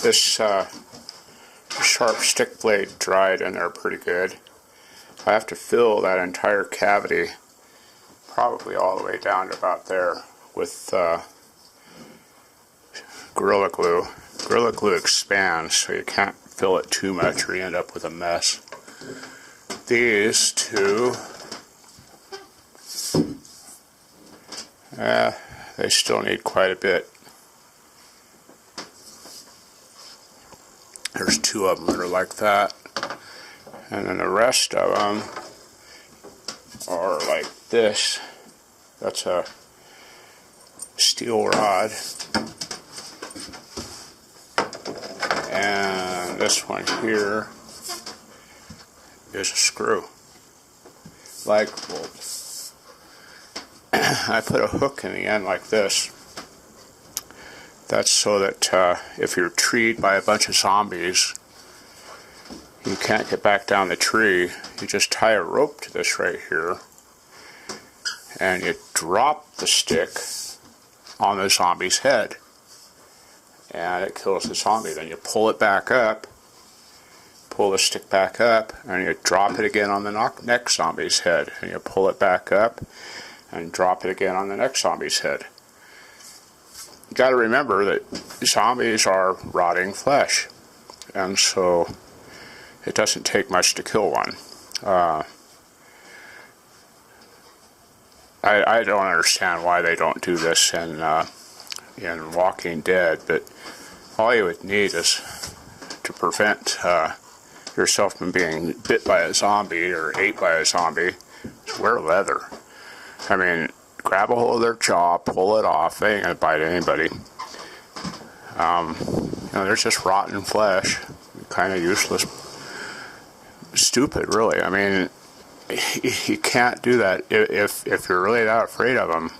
This sharp stick blade dried in there pretty good. I have to fill that entire cavity, probably all the way down to about there, with Gorilla Glue. Gorilla Glue expands, so you can't fill it too much or you end up with a mess. These two, they still need quite a bit. There's two of them that are like that. And then the rest of them are like this. That's a steel rod. And this one here is a screw. Like bolt. I put a hook in the end like this. That's so that if you're treed by a bunch of zombies, you can't get back down the tree. You just tie a rope to this right here, and you drop the stick on the zombie's head, and it kills the zombie. Then you pull it back up, pull the stick back up, and you drop it again on the next zombie's head, and you pull it back up and drop it again on the next zombie's head. You got to remember that zombies are rotting flesh, and so it doesn't take much to kill one. I don't understand why they don't do this in Walking Dead, but all you would need is to prevent yourself from being bit by a zombie or ate by a zombie is wear leather. I mean, grab a hold of their jaw, pull it off. They ain't gonna bite anybody. They're just rotten flesh, kind of useless, stupid, really. I mean, you can't do that if you're really that afraid of them.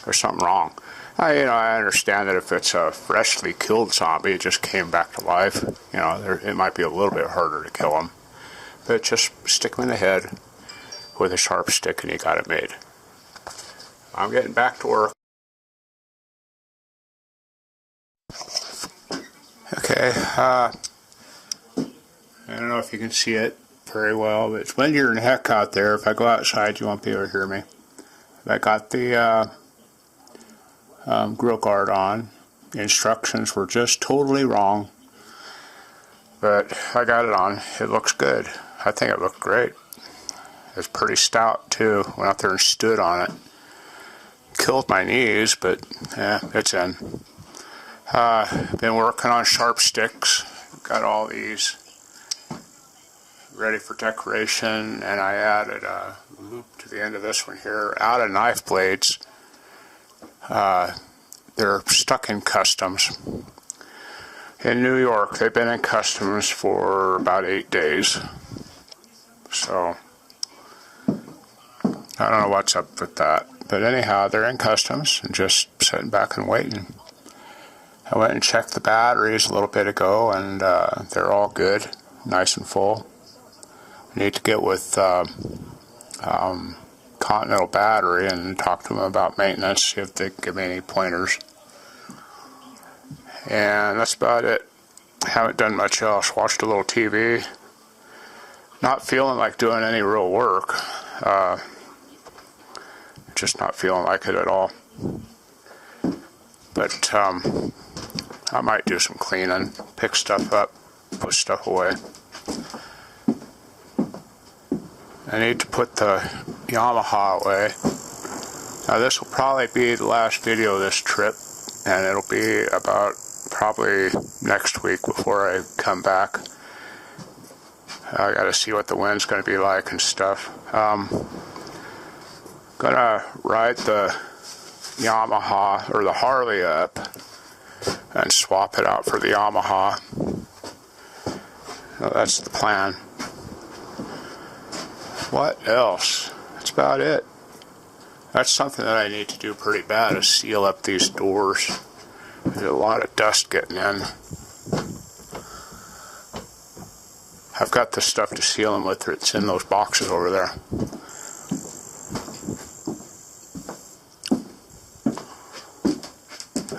There's something wrong. I understand that if it's a freshly killed zombie, it just came back to life. It might be a little bit harder to kill them, but just stick them in the head with a sharp stick, and you got it made. I'm getting back to work. Okay, I don't know if you can see it very well, but it's windier than heck out there. If I go outside, you won't be able to hear me. I got the grill guard on. The instructions were just totally wrong, but I got it on. It looks good. I think it looked great. It's pretty stout too. Went out there and stood on it. Killed my knees, but yeah, it's in. Been working on sharp sticks. Got all these ready for decoration, and I added a loop to the end of this one here out of knife blades. They're stuck in customs in New York. They've been in customs for about 8 days, so I don't know what's up with that. But anyhow, they're in customs and just sitting back and waiting. I went and checked the batteries a little bit ago, and they're all good, nice and full. I need to get with Continental Battery and talk to them about maintenance, see if they can give me any pointers. And that's about it. Haven't done much else. Watched a little TV. Not feeling like doing any real work. Just not feeling like it at all. But I might do some cleaning, pick stuff up, put stuff away. I need to put the Yamaha away. Now this will probably be the last video of this trip, and it'll be about probably next week before I come back. I gotta see what the wind's gonna be like and stuff. Gonna ride the Yamaha or the Harley up and swap it out for the Yamaha. So that's the plan. What else? That's about it. That's something that I need to do pretty bad, is seal up these doors. There's a lot of dust getting in. I've got the stuff to seal them with. It's in those boxes over there.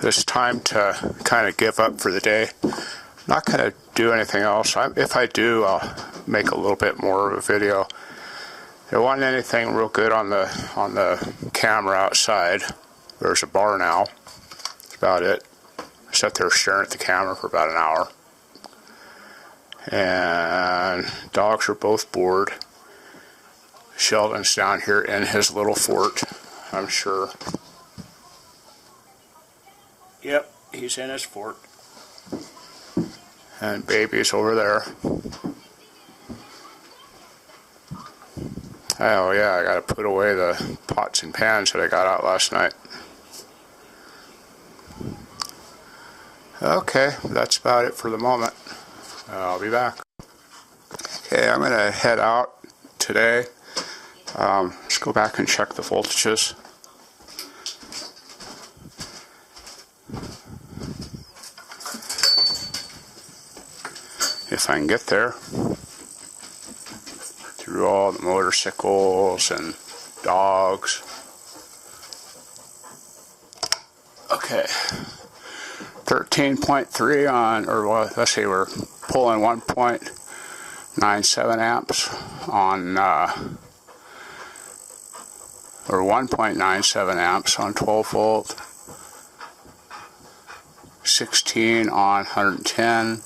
It's time to kind of give up for the day. Not going to do anything else. If I do, I'll make a little bit more of a video. There wasn't anything real good on the camera outside. There's a barn owl. That's about it. I sat there staring at the camera for about an hour. And dogs are both bored. Sheldon's down here in his little fort, I'm sure. Yep, he's in his fort. And baby's over there. Oh yeah, I gotta put away the pots and pans that I got out last night. Okay, that's about it for the moment. I'll be back. Okay, I'm gonna head out today. Let's go back and check the voltages. If I can get there. Through all the motorcycles and dogs. Okay. 13.3 on, or well, let's see, we're pulling 1.97 amps on, or 1.97 amps on 12 volt. 16 on 110.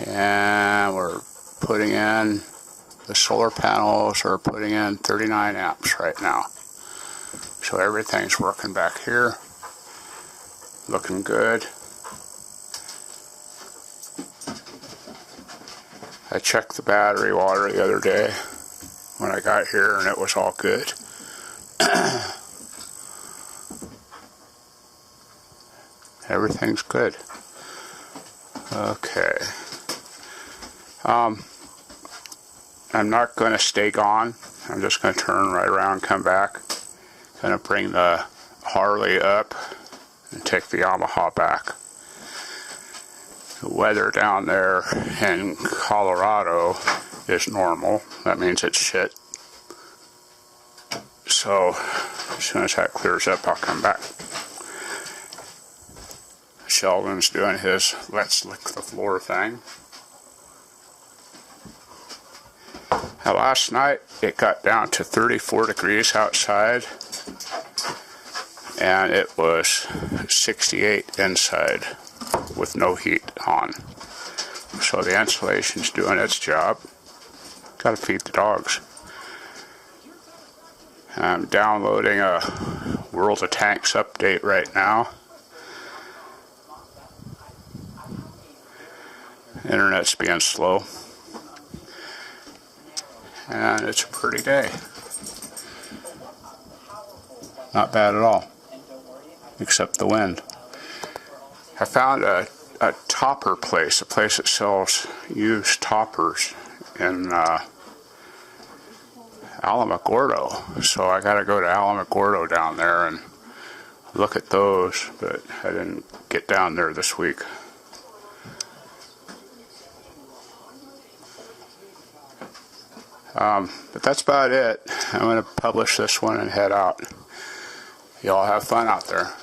And we're putting in, the solar panels are putting in 39 amps right now. So everything's working back here. Looking good. I checked the battery water the other day when I got here and it was all good. Everything's good. Okay. I'm not going to stay gone. I'm just going to turn right around and come back. Going to bring the Harley up and take the Yamaha back. The weather down there in Colorado is normal. That means it's shit. So as soon as that clears up, I'll come back. Sheldon's doing his let's lick the floor thing. Now last night it got down to 34 degrees outside and it was 68 inside with no heat on. So the insulation's doing its job. Gotta feed the dogs. I'm downloading a World of Tanks update right now. Internet's being slow. And it's a pretty day. Not bad at all. Except the wind. I found a topper place, a place that sells used toppers in Alamogordo. So I gotta go to Alamogordo down there and look at those, but I didn't get down there this week. But that's about it. I'm going to publish this one and head out. Y'all have fun out there.